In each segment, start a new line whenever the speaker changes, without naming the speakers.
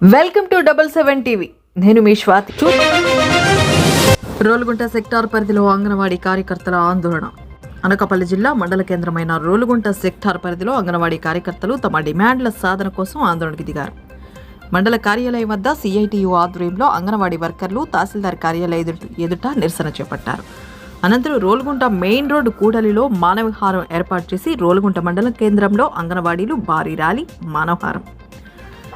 Welcome to 77 TV. నేను మీ Swathi. Rolugunta sector పరిధిలో అంగన్వాడీ కార్యకర్తల ఆందోళన. అనకాపల్లి జిల్లా మండల కేంద్రమైన రోలుగుంట సెక్టార్ పరిధిలో అంగన్వాడీ కార్యకర్తలు తమ డిమాండ్ల సాధన కోసం ఆందోళనకు దిగారు. మండల కార్యాలయం వద్ద సిఐటియు ఆధ్వర్యంలో అంగన్వాడీ వర్కర్లు తహసీల్దార్ కార్యాలయం ఎదుట నిరసన చేపట్టారు. అనంతరం రోలుగుంట మెయిన్ రోడ్డు కూడలిలో మానవహారం ఏర్పాటు చేసి రోలుగుంట మండల కేంద్రంలో అంగన్వాడీలు భారీ ర్యాలీ, మానవహారం.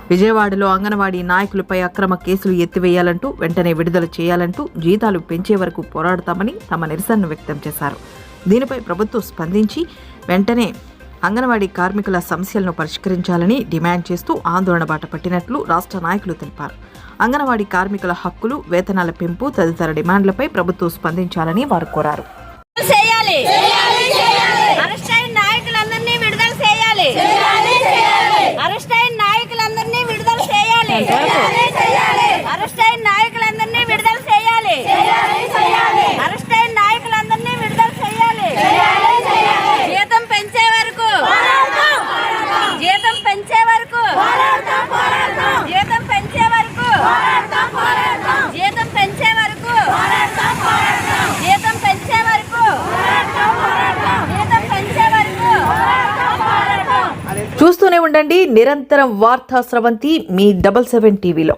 విజయవాడలో అంగన్వాడీ నాయకులపై అక్రమ కేసులు ఎత్తివేయాలంటూ, వెంటనే విడుదల చేయాలంటూ, జీతాలు పెంచే వరకు పోరాడతామని తమ నిరసనను వ్యక్తం చేశారు. దీనిపై ప్రభుత్వం స్పందించి వెంటనే అంగన్వాడీ కార్మికుల సమస్యలను పరిష్కరించాలని డిమాండ్ చేస్తూ ఆందోళన బాట పట్టినట్లు రాష్ట్ర నాయకులు తెలిపారు. అంగన్వాడీ కార్మికుల హక్కులు, వేతనాల పెంపు తదితర డిమాండ్లపై ప్రభుత్వం స్పందించాలని వారు కోరారు. చూస్తూనే ఉండండి నిరంతరం వార్తా స్రవంతి మీ 77 టీవీలో.